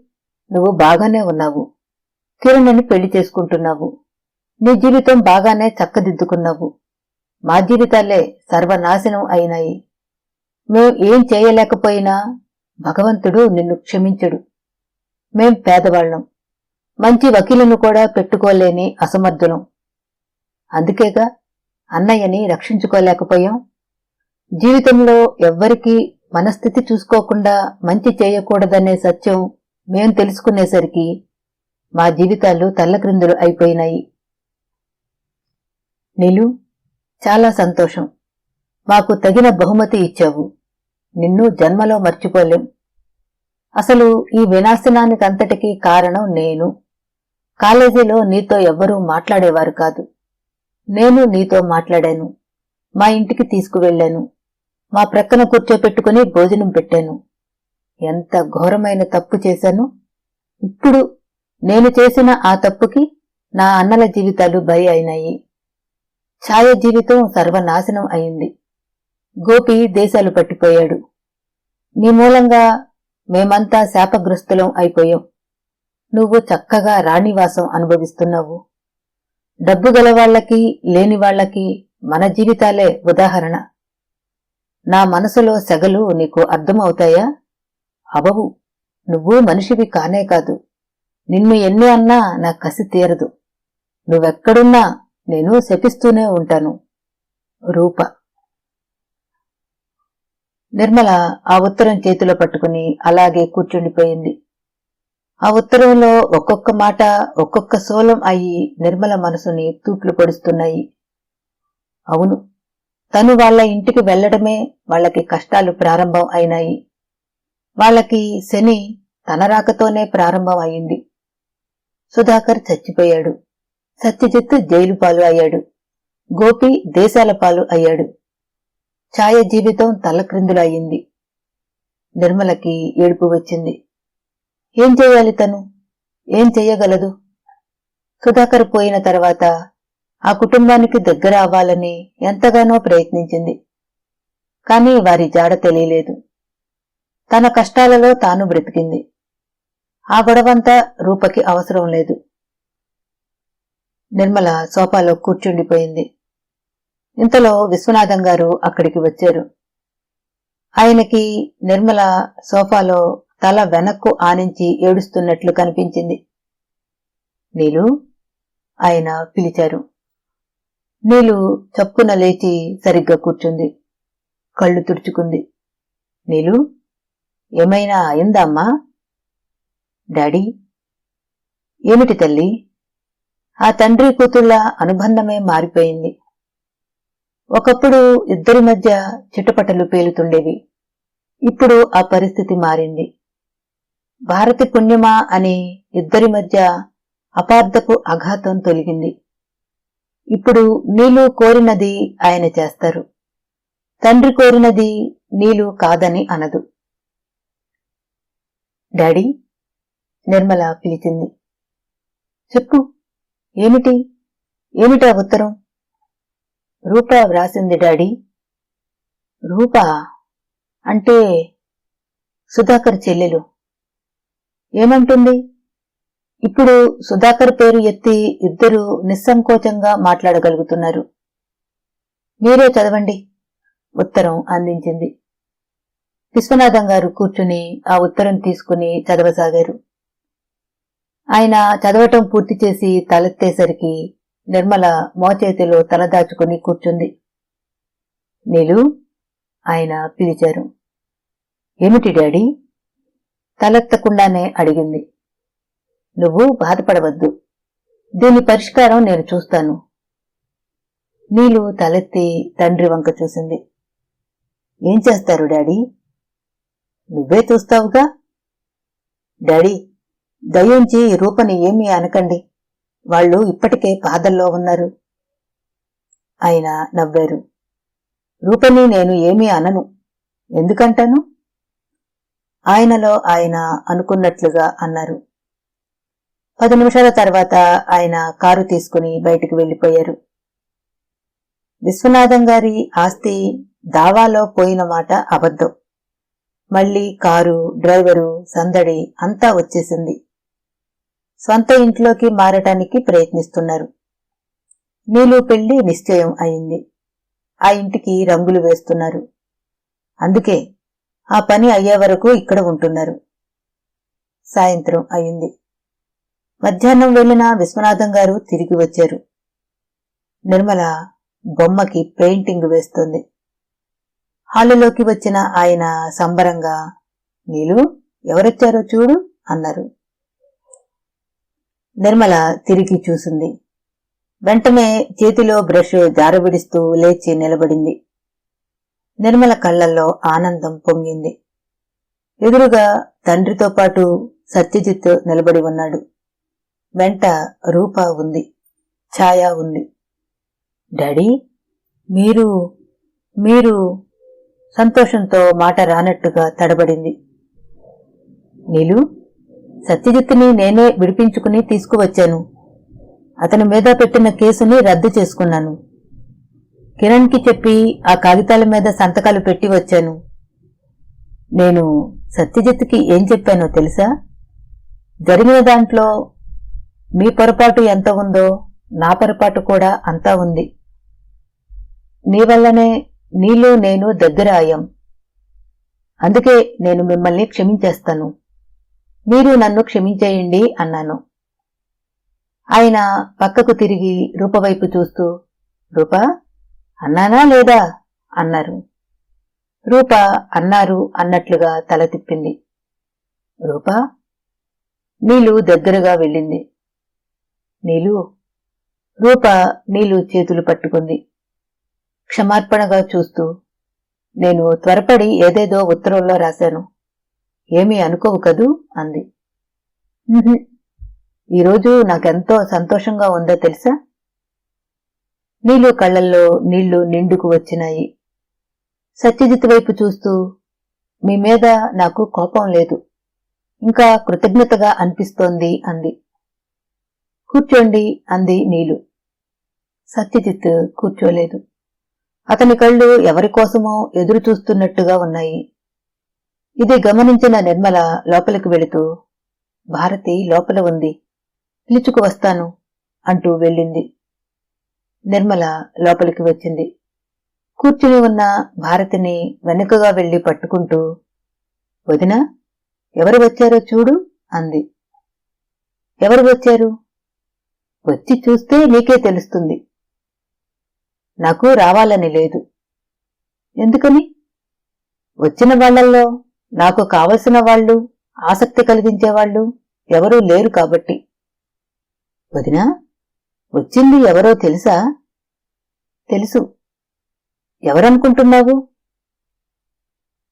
నువ్వు బాగానే ఉన్నావు. కిరణ్ని పెళ్లి చేసుకుంటున్నావు. నీ జీవితం బాగానే చక్కదిద్దుకున్నావు. మా జీవితాలే సర్వనాశనం అయినాయి. మేం ఏం చేయలేకపోయినా భగవంతుడు నిన్ను క్షమించడు. మేం పేదవాళ్లం, మంచి వకీలును కూడా పెట్టుకోలేని అసమర్థులం. అందుకేగా అన్నయ్యని రక్షించుకోలేకపోయాం. జీవితంలో ఎవ్వరికీ మనస్థితి చూసుకోకుండా మంచి చేయకూడదనే సత్యం మేం తెలుసుకునేసరికి మా జీవితాలు తల్లక్రిందులు అయిపోయినాయి. నీలు, చాలా సంతోషం. మాకు తగిన బహుమతి ఇచ్చావు. నిన్ను జన్మలో మర్చిపోలేం. అసలు ఈ వినాశనానికంతటికీ కారణం నేను. కాలేజీలో నీతో ఎవ్వరూ మాట్లాడేవారు కాదు. నేను నీతో మాట్లాడాను. మా ఇంటికి తీసుకువెళ్లాను. మా ప్రక్కన కూర్చోపెట్టుకుని భోజనం పెట్టాను. ఎంత ఘోరమైన తప్పు చేశాను. ఇప్పుడు నేను చేసిన ఆ తప్పుకి నా అన్నల జీవితాలు బలి అయినాయి. ఛాయ జీవితం సర్వనాశనం అయింది. గోపి దేశాలు పట్టిపోయాడు. నీ మూలంగా మేమంతా శాపగ్రస్తులం అయిపోయాం. నువ్వు చక్కగా రాణివాసం అనుభవిస్తున్నావు. డబ్బు గలవాళ్లకి లేనివాళ్లకి మన జీవితాలే ఉదాహరణ. నా మనసులో సెగలు నీకు అర్థమవుతాయా? అవవు. నువ్వు మనిషివి కానే కాదు. నిన్ను ఎన్ని అన్నా నా కసి తీరదు. నువ్వెక్కడున్నా నేను శపిస్తూనే ఉంటాను. రూప. నిర్మల ఆ ఉత్తరం చేతిలో పట్టుకుని అలాగే కూర్చుండిపోయింది. ఆ ఉత్తరంలో ఒక్కొక్క మాట ఒక్కొక్క సోలం అయి నిర్మల మనసుని తూట్లు పొడుస్తున్నాయి. అవును, తను వాళ్ల ఇంటికి వెళ్లడమే వాళ్లకి కష్టాలు ప్రారంభం అయినాయి. వాళ్లకి శని తన రాకతోనే ప్రారంభం అయింది. సుధాకర్ చచ్చిపోయాడు. సత్యజిత్ జైలు పాలు అయ్యాడు. గోపి దేశాల పాలు అయ్యాడు. ఛాయ జీవితం తలక్రిందులు అయింది. నిర్మలకి ఏడుపు వచ్చింది. ఏం చెయ్యాలి తను? ఏం చెయ్యగలదు? సుధాకర్ పోయిన తర్వాత ఆ కుటుంబానికి దగ్గర అవ్వాలని ఎంతగానో ప్రయత్నించింది. కాని వారి జాడ తెలియలేదు. తన కష్టాలలో తాను బ్రతికింది. ఆ గొడవంతా రూపకి అవసరం లేదు. నిర్మల సోఫాలో కూర్చుండిపోయింది. ఇంతలో విశ్వనాథం గారు అక్కడికి వచ్చారు. ఆయనకి నిర్మల సోఫాలో తల వెనక్కు ఆనించి ఏడుస్తున్నట్లు కనిపించింది. నీలు, ఆయన పిలిచారు. నీలు చప్పున లేచి సరిగ్గా కూర్చుంది. కళ్ళు తుడుచుకుంది. నీలు, ఏమైనా అయిందా అమ్మా? డాడీ. ఏమిటి తల్లి? ఆ తండ్రి కూతుళ్ల అనుబంధమే మారిపోయింది. ఒకప్పుడు ఇద్దరి మధ్య చిటపటలు పేలుతుండేవి. ఇప్పుడు ఆ పరిస్థితి మారింది. భారతి పుణ్యమా అని ఇద్దరి మధ్య అపార్థపు అఘాతం తొలగింది. ఇప్పుడు నీలు కోరినది ఆయన చేస్తారు. తండ్రి కోరినది నీలు కాదని అనదు. డాడీ, నిర్మల పిలిచింది. చెప్పు, ఏమిటి? ఏమిటా ఉత్తరం? రూప వ్రాసింది డాడీ. రూపా అంటే సుధాకర్ చెల్లెలు. ఏమంటుంది? ఇప్పుడు సుధాకర్ పేరు ఎత్తి ఇద్దరు నిస్సంకోచంగా మాట్లాడగలుగుతున్నారు. మీరే చదవండి, ఉత్తరం అందించింది. విశ్వనాథం గారు కూర్చుని ఆ ఉత్తరం తీసుకుని చదవసాగారు. ఆయన చదవటం పూర్తి చేసి తలెత్తేసరికి నిర్మల మోచేతిలో తలదాచుకుని కూర్చుంది. నీలు, ఆయన పిలిచారు. ఏమిటి డాడీ? తలెత్తకుండానే అడిగింది. నువ్వు బాధపడవద్దు, దీని పరిష్కారం నేను చూస్తాను. నీలు తలెత్తి తండ్రి వంక చూసింది. ఏం చేస్తారు డాడీ? నువ్వే చూస్తావుగా. డాడీ, దయించి రూపని ఏమీ అనకండి. వాళ్ళు ఇప్పటికే బాధల్లో ఉన్నారు. ఆయన నవ్వారు. రూపని నేను ఏమీ అనను. ఎందుకంటాను? ఆయనలో ఆయన అనుకున్నట్లుగా అన్నారు. 10 నిమిషాల తర్వాత ఆయన కారు తీసుకుని బయటికి వెళ్లిపోయారు. విశ్వనాథం గారి ఆస్తి దావాలో పోయిన మాట అబద్ధం. మళ్లీ కారు, డ్రైవరు, సందడి అంతా వచ్చేసింది. స్వంత ఇంట్లోకి మారటానికి ప్రయత్నిస్తున్నారు. నీలు పెళ్లి నిశ్చయం అయింది. ఆ ఇంటికి రంగులు వేస్తున్నారు. అందుకే ఆ పని అయ్యే వరకు ఇక్కడ ఉంటున్నారు. సాయంత్రం అయింది. మధ్యాహ్నం వెళ్లిన విశ్వనాథం గారు తిరిగి వచ్చారు. నిర్మల బొమ్మకి పెయింటింగ్ వేస్తోంది. హాలులోకి వచ్చిన ఆయన సంబరంగా, నీలు, ఎవరొచ్చారో చూడు అన్నారు. నిర్మల తిరిగి చూసింది. వెంటనే చేతిలో బ్రష్ జారవిడిస్తూ లేచి నిలబడింది. నిర్మల కళ్లల్లో ఆనందం పొంగింది. ఎదురుగా తండ్రితో పాటు సత్యజిత్ నిలబడి ఉన్నాడు. వెంట రూప ఉంది, ఛాయ ఉంది. డాడీ, మీరు సంతోషంతో మాట రానట్టుగా తడబడింది. నీలు, సత్యజిత్తుని నేనే విడిపించుకుని తీసుకువచ్చాను. అతని మీద పెట్టిన కేసుని రద్దు చేసుకున్నాను. కిరణ్ కి చెప్పి ఆ కాగితాల మీద సంతకాలు పెట్టి వచ్చాను. నేను సత్యజిత్తుకి ఏం చెప్పానో తెలుసా? జరిగిన దాంట్లో మీ పొరపాటు ఎంత ఉందో నా పొరపాటు కూడా అంతా ఉంది. నీ వల్లనే నీలో నేను దగ్గర అయ్యాం. అందుకే నేను మిమ్మల్ని క్షమించేస్తాను. మీరు నన్ను క్షమించేయండి అన్నాను. ఆయన పక్కకు తిరిగి రూపవైపు చూస్తూ, రూపా, అన్నానా లేదా అన్నారు. రూప అన్నారు అన్నట్లుగా తల తిప్పింది. రూపా? నీలు దగ్గరగా వెళ్ళింది. నీలు. రూప నీలు చేతులు పట్టుకుంది. క్షమార్పణగా చూస్తూ, నేను త్వరపడి ఏదేదో ఉత్తరంలో రాశాను, ఏమీ అనుకోవు కదూ అంది. ఈరోజు నాకెంతో సంతోషంగా ఉందో తెలుసా? నీలు కళ్లల్లో నీళ్లు నిండుకు వచ్చినాయి. సత్యజిత్ వైపు చూస్తూ, మీ మీద నాకు కోపం లేదు, ఇంకా కృతజ్ఞతగా అనిపిస్తోంది అంది. కూర్చోండి అంది నీలు. సత్యజిత్ కూర్చోలేదు. అతని కళ్ళు ఎవరికోసమో ఎదురు చూస్తున్నట్టుగా ఉన్నాయి. ఇది గమనించిన నిర్మల లోపలికి వెళుతూ, భారతి లోపల ఉంది, పిలుచుకు వస్తాను అంటూ వెళ్ళింది. నిర్మల లోపలికి వచ్చింది. కూర్చుని ఉన్న భారతిని వెనుకగా వెళ్లి పట్టుకుంటూ, వదినా, ఎవరు వచ్చారో చూడు అంది. ఎవరు వచ్చారు? వచ్చి చూస్తే నీకే తెలుస్తుంది. నాకు రావాలని లేదు. ఎందుకని? వచ్చిన వాళ్లల్లో నాకు కావలసిన వాళ్ళు, ఆసక్తి కలిగించేవాళ్లు ఎవరూ లేరు కాబట్టి. వదినా, వచ్చింది ఎవరో తెలుసా? తెలుసు. ఎవరనుకుంటున్నావు?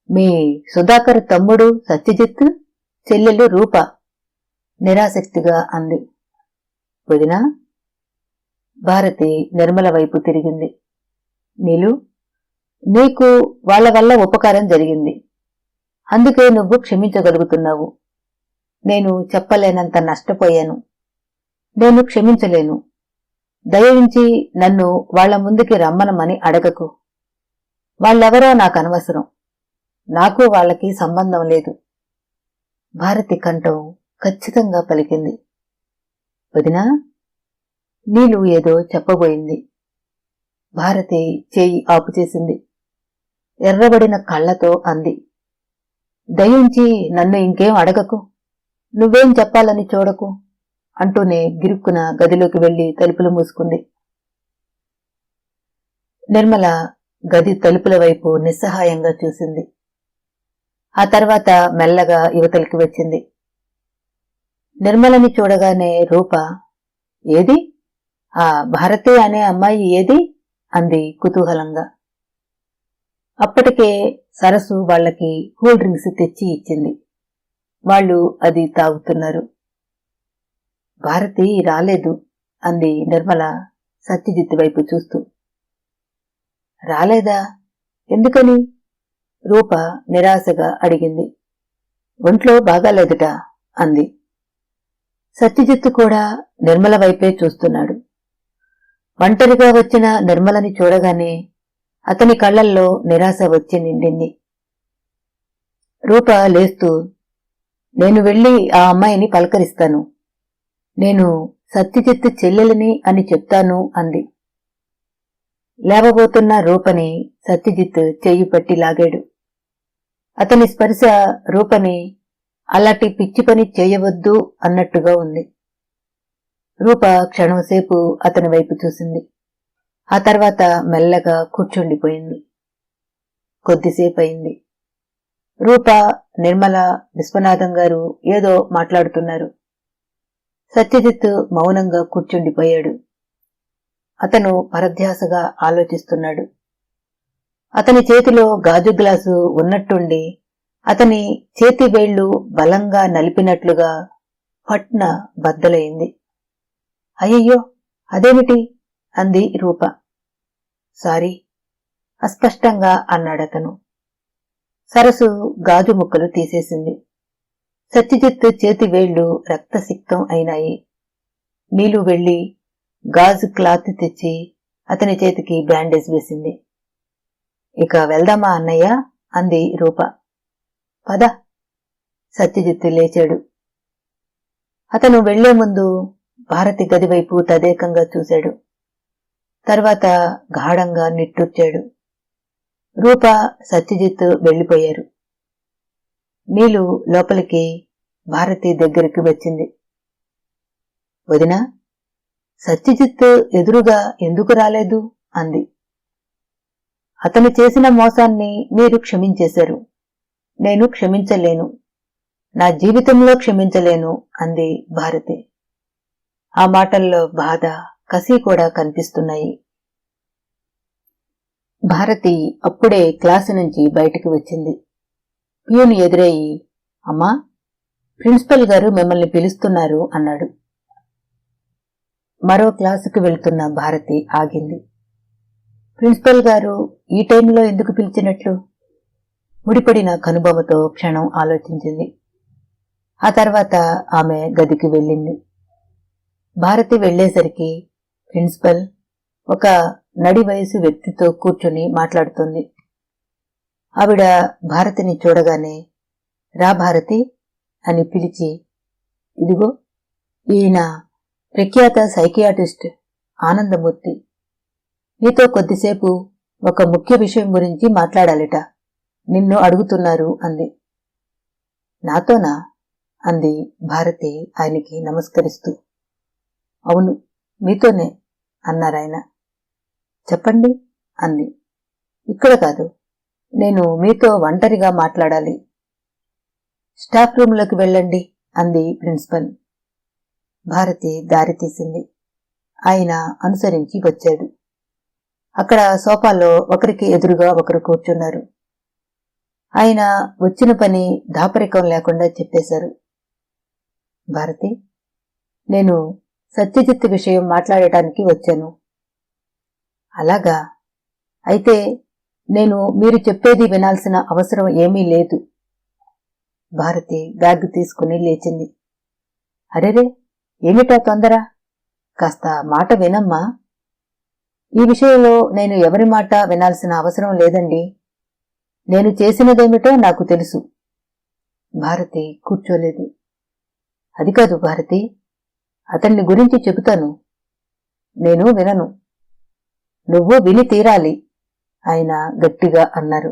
మీ సుధాకర్ తమ్ముడు సత్యజిత్, చెల్లెలు రూప నిరాసక్తిగా అంది. వదినా? భారతి నిర్మల వైపు తిరిగింది. నీలు, నీకు వాళ్ల వల్ల ఉపకారం జరిగింది, అందుకే నువ్వు క్షమించగలుగుతున్నావు. నేను చెప్పలేనంత నష్టపోయాను. నేను క్షమించలేను. దయవించి నన్ను వాళ్ల ముందుకి రమ్మనమని అడగకు. వాళ్ళెవరో నాకనవసరం. నాకు వాళ్లకి సంబంధం లేదు. భారతి కంఠం ఖచ్చితంగా పలికింది. వదినా? నీలు ఏదో చెప్పబోయింది. భారతి చేయి ఆపుచేసింది. ఎర్రబడిన కళ్లతో అంది, దయించి నన్ను ఇంకేం అడగకు, నువ్వేం చెప్పాలని చూడకు అంటూనే గిరుక్కున గదిలోకి వెళ్లి తలుపులు మూసుకుంది. నిర్మల గది తలుపుల వైపు నిస్సహాయంగా చూసింది. ఆ తర్వాత మెల్లగా యువతలికి వచ్చింది. నిర్మలని చూడగానే రూప, ఏది ఆ భారతి అనే అమ్మాయి ఏది అంది కుతూహలంగా. అప్పటికే సరస్సు వాళ్లకి కూల్ డ్రింక్స్ తెచ్చి ఇచ్చింది. వాళ్ళు అది తాగుతున్నారు. భారతి రాలేదు అంది నిర్మల సత్యజిత్ వైపు చూస్తూ. రాలేదా? ఎందుకని? రూప నిరాశగా అడిగింది. ఒంట్లో బాగాలేదుట అంది. సత్యజిత్ కూడా నిర్మల వైపే చూస్తున్నాడు. ఒంటరిగా వచ్చిన నిర్మలని చూడగానే అతని కళ్లల్లో నిరాశ వచ్చి నిండింది. రూప లేస్తూ, నేను వెళ్లి ఆ అమ్మాయిని పలకరిస్తాను, నేను సత్యజిత్ చెల్లెలిని అని చెప్తాను అంది. లేవబోతున్న రూపని సత్యజిత్ చెయ్యి పట్టి లాగాడు. అతని స్పర్శ రూపని అలాంటి పిచ్చి పని చేయవద్దు అన్నట్టుగా ఉంది. రూప క్షణంసేపు అతని వైపు చూసింది. ఆ తర్వాత మెల్లగా కూర్చుండిపోయింది. కొద్దిసేపయింది. రూప, నిర్మల, విశ్వనాథం గారు ఏదో మాట్లాడుతున్నారు. సత్యజిత్ మౌనంగా కూర్చుండిపోయాడు. అతను పరధ్యాసగా ఆలోచిస్తున్నాడు. అతని చేతిలో గాజు గ్లాసు ఉన్నట్టుండి అతని చేతి వేళ్లు బలంగా నలిపినట్లుగా పట్న బద్దలైంది. అయ్యయ్యో, అదేమిటి అంది రూప. సారీ అస్పష్టంగా అన్నాడతను. సరసు గాజు ముక్కలు తీసేసింది. సత్యజిత్ చేతి వేళ్లు రక్తసిక్తం అయినాయి. నీలు వెళ్లి గాజు క్లాత్ తెచ్చి అతని చేతికి బ్యాండేజ్ వేసింది. ఇక వెళ్దామా అన్నయ్య అంది రూప. పద. సత్యజిత్ లేచాడు. అతను వెళ్లే ముందు భారతి గదివైపు తదేకంగా చూశాడు. తర్వాత గాఢంగా నిట్టూర్చాడు. రూప, సత్యజిత్ వెళ్లిపోయారు. నీలు లోపలికి భారతి దగ్గరికి వచ్చింది. వదినా, సత్యజిత్ ఎదురుగా ఎందుకు రాలేదు అంది. అతను చేసిన మోసాన్ని మీరు క్షమించేశారు. నేను క్షమించలేను, నా జీవితంలో క్షమించలేను అంది భారతి. ఆ మాటల్లో బాధ, కసి కూడా కనిపిస్తున్నాయి. భారతి అప్పుడే క్లాసు నుంచి బయటికి వచ్చింది. ప్యూన్ ఎదురయ్యి, అమ్మా, ప్రిన్సిపల్ గారు మిమ్మల్ని పిలుస్తున్నారు అన్నాడు. మరో క్లాసుకు వెళ్తున్న భారతి ఆగింది. ప్రిన్సిపల్ గారు ఈ టైంలో ఎందుకు పిలిచినట్లు? ముడిపడిన కనుబొమ్మతో క్షణం ఆలోచించింది. ఆ తర్వాత ఆమె గదికి వెళ్ళింది. భారతి వెళ్లేసరికి ప్రిన్సిపల్ ఒక నడి వయసు వ్యక్తితో కూర్చుని మాట్లాడుతోంది. ఆవిడ భారతిని చూడగానే, రా భారతి అని పిలిచి, ఇదిగో ఈయన ప్రఖ్యాత సైకియాట్రిస్ట్ ఆనందమూర్తి, నీతో కొద్దిసేపు ఒక ముఖ్య విషయం గురించి మాట్లాడాలిట, నిన్ను అడుగుతున్నారు అంది. నాతోనా అంది భారతి ఆయనకి నమస్కరిస్తూ. అవును, మీతోనే అన్నారాయన. చెప్పండి అంది. ఇక్కడ కాదు, నేను మీతో ఒంటరిగా మాట్లాడాలి. స్టాఫ్ రూంలోకి వెళ్ళండి అంది ప్రిన్సిపల్. భారతి దారి తీసింది. ఆయన అనుసరించి వచ్చాడు. అక్కడ సోఫాలో ఒకరికి ఎదురుగా ఒకరు కూర్చున్నారు. ఆయన వచ్చిన పని దాపరికం లేకుండా చెప్పేశారు. భారతి, నేను సత్యజిత్ విషయం మాట్లాడటానికి వచ్చాను. అలాగా, అయితే నేను మీరు చెప్పేది వినాల్సిన అవసరం ఏమీ లేదు. భారతి బ్యాగ్ తీసుకుని లేచింది. అరెరే, ఏమిటా తొందర? కాస్త మాట వినమ్మా. ఈ విషయంలో నేను ఎవరి మాట వినాల్సిన అవసరం లేదండి. నేను చేసినదేమిటో నాకు తెలుసు. భారతి కూర్చోలేదు. అది కాదు భారతి, అతన్ని గురించి చెబుతాను. నేను వినను. నువ్వు విని తీరాలి ఆయన గట్టిగా అన్నారు.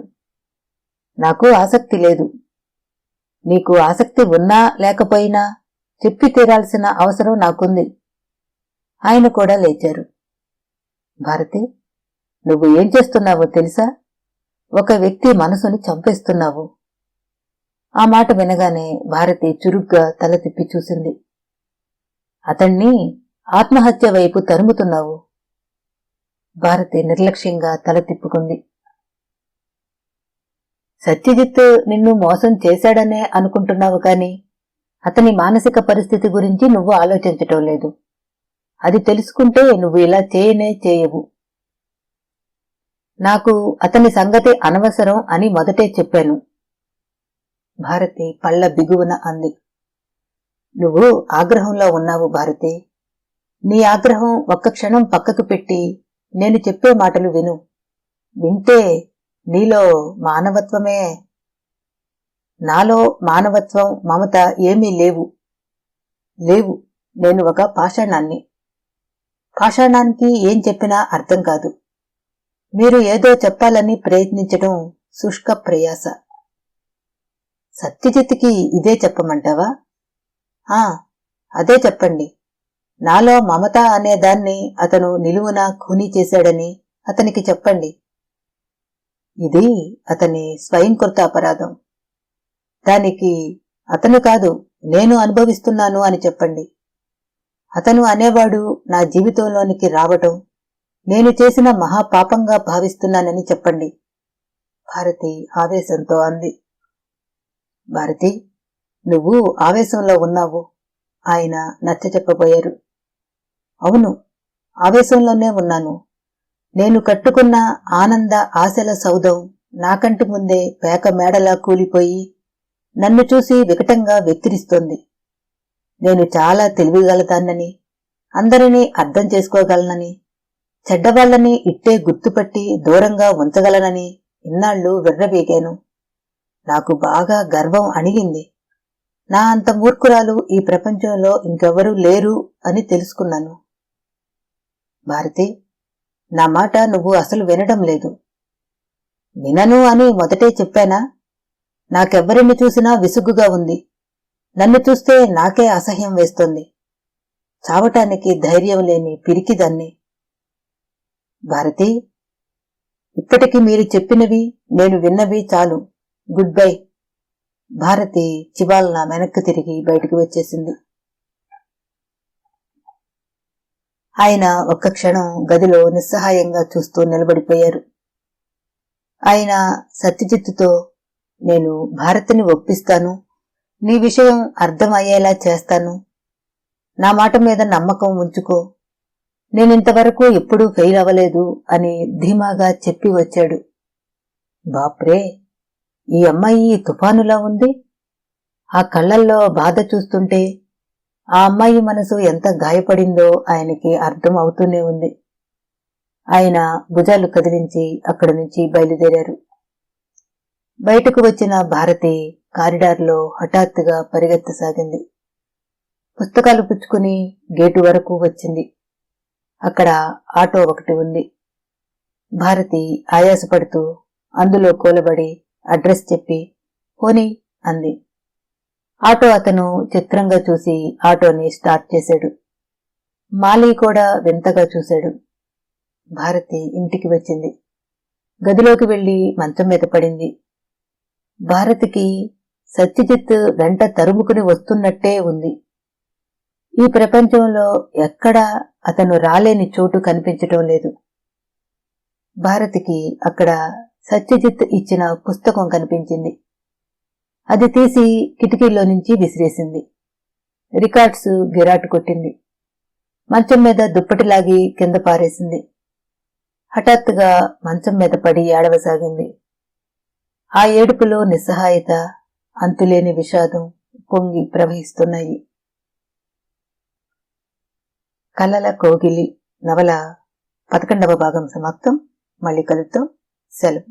నాకు ఆసక్తి లేదు. నీకు ఆసక్తి ఉన్నా లేకపోయినా చెప్పి తీరాల్సిన అవసరం నాకుంది. ఆయన కూడా లేచారు. భారతి, నువ్వు ఏం చేస్తున్నావో తెలుసా? ఒక వ్యక్తి మనసుని చంపేస్తున్నావు. ఆ మాట వినగానే భారతి చురుగ్గా తల తిప్పి చూసింది. అతణ్ణి ఆత్మహత్య వైపు తరుముతున్నావు. భారతి నిర్లక్ష్యంగా తల తిప్పుకుంది. సత్యజిత్ నిన్ను మోసం చేశాడనే అనుకుంటున్నావు కాని అతని మానసిక పరిస్థితి గురించి నువ్వు ఆలోచించటం లేదు. అది తెలుసుకుంటే నువ్వు ఇలా చేయనే చేయవు. నాకు అతని సంగతి అనవసరం అని మొదటే చెప్పాను. భారతి పళ్ల బిగువున అంది. నువ్వు ఆగ్రహంలో ఉన్నావు భారతి. నీ ఆగ్రహం ఒక్క క్షణం పక్కకు పెట్టి నేను చెప్పే మాటలు విను. వింటే నీలో మానవత్వమే. నాలో మానవత్వం, మమత ఏమీ లేవు. నేను ఒక పాషాణాన్ని. పాషాణానికి ఏం చెప్పినా అర్థం కాదు. మీరు ఏదో చెప్పాలని ప్రయత్నించడం శుష్క ప్రయాస. సత్యజిత్కి ఇదే చెప్పమంటావా? అదే చెప్పండి. నాలో మమత అనే దాన్ని అతను నిలువున ఖూనీ చేశాడని అతనికి చెప్పండి. ఇది అతని స్వయంకృత అపరాధం. దానికి అతను కాదు, నేను అనుభవిస్తున్నాను అని చెప్పండి. అతను అనేవాడు నా జీవితంలోనికి రావటం నేను చేసిన మహాపాపంగా భావిస్తున్నానని చెప్పండి. భారతి ఆవేశంతో అంది. భారతి, నువ్వు ఆవేశంలో ఉన్నావు. ఆయన నచ్చచెప్పబోయారు. అవును, ఆవేశంలోనే ఉన్నాను. నేను కట్టుకున్న ఆనంద ఆశల సౌధం నాకంటి ముందే పేక మేడలా కూలిపోయి నన్ను చూసి వికటంగా వెక్కిరిస్తోంది. నేను చాలా తెలివిగలదాన్నని, అందరినీ అర్థం చేసుకోగలనని, చెడ్డవాళ్లని ఇట్టే గుర్తుపట్టి దూరంగా ఉంచగలనని ఇన్నాళ్లు విర్రవీగాను. నాకు బాగా గర్వం అణిగింది. నా అంత మూర్ఖురాలు ఈ ప్రపంచంలో ఇంకెవరూ లేరు అని తెలుసుకున్నాను. భారతి, నా మాట నువ్వు అసలు వినడం లేదు. వినను అని మొదటే చెప్పానా? నాకెవ్వరిని చూసినా విసుగుగా ఉంది. నన్ను చూస్తే నాకే అసహ్యం వేస్తోంది. చావటానికి ధైర్యం లేని పిరికిదాన్ని. భారతి, ఇప్పటికి మీరు చెప్పినవి నేను విన్నవి చాలు. Good bye. భారతి చివాలన వెనక్కి తిరిగి బయటికి వచ్చేసింది. ఆయన ఒక్క క్షణం గదిలో నిస్సహాయంగా చూస్తూ నిలబడిపోయారు. ఆయన సత్యజిత్తుతో, నేను భారతిని ఒప్పిస్తాను, నీ విషయం అర్థమయ్యేలా చేస్తాను, నా మాట మీద నమ్మకం ఉంచుకో, నేనింతవరకు ఎప్పుడూ ఫెయిల్ అవ్వలేదు అని ధీమాగా చెప్పి వచ్చాడు. బాప్రే, ఈ అమ్మాయి తుఫానులా ఉంది. ఆ కళ్లల్లో బాధ చూస్తుంటే ఆ అమ్మాయి మనసు ఎంత గాయపడిందో ఆయనకి అర్థం అవుతూనే ఉంది. ఆయన భుజాలు కదిలించి అక్కడి నుంచి బయలుదేరారు. బయటకు వచ్చిన భారతి కారిడార్లో హఠాత్తుగా పరిగెత్తసాగింది. పుస్తకాలు పుచ్చుకుని గేటు వరకు వచ్చింది. అక్కడ ఆటో ఒకటి ఉంది. భారతి ఆయాసపడుతూ అందులో కూలబడి అడ్రస్ చెప్పి పోనీ అంది. ఆటో అతను చిత్రంగా చూసి ఆటోని స్టార్ట్ చేశాడు. మాలి కూడా వింతగా చూశాడు. భారతి ఇంటికి వచ్చింది. గదిలోకి వెళ్లి మంచం మీద పడింది. భారతికి సత్యజిత్ వెంట తరుముకుని వస్తున్నట్టే ఉంది. ఈ ప్రపంచంలో ఎక్కడా అతను రాలేని చోటు కనిపించటం లేదు. భారతికి అక్కడ సత్యజిత్ ఇచ్చిన పుస్తకం కనిపించింది. అది తీసి కిటికీలో నుంచి విసిరేసింది. రికార్డ్స్ గిరాటు కొట్టింది. మంచం మీద దుప్పటిలాగి కింద పారేసింది. హఠాత్తుగా మంచం మీద పడి ఏడవసాగింది. ఆ ఏడుపులో నిస్సహాయత, అంతులేని విషాదం పొంగి ప్రవహిస్తున్నాయి. కలల కోగిలి నవల 11వ భాగం సమాప్తం. మళ్ళీ కలుద్దాం. సెలవు.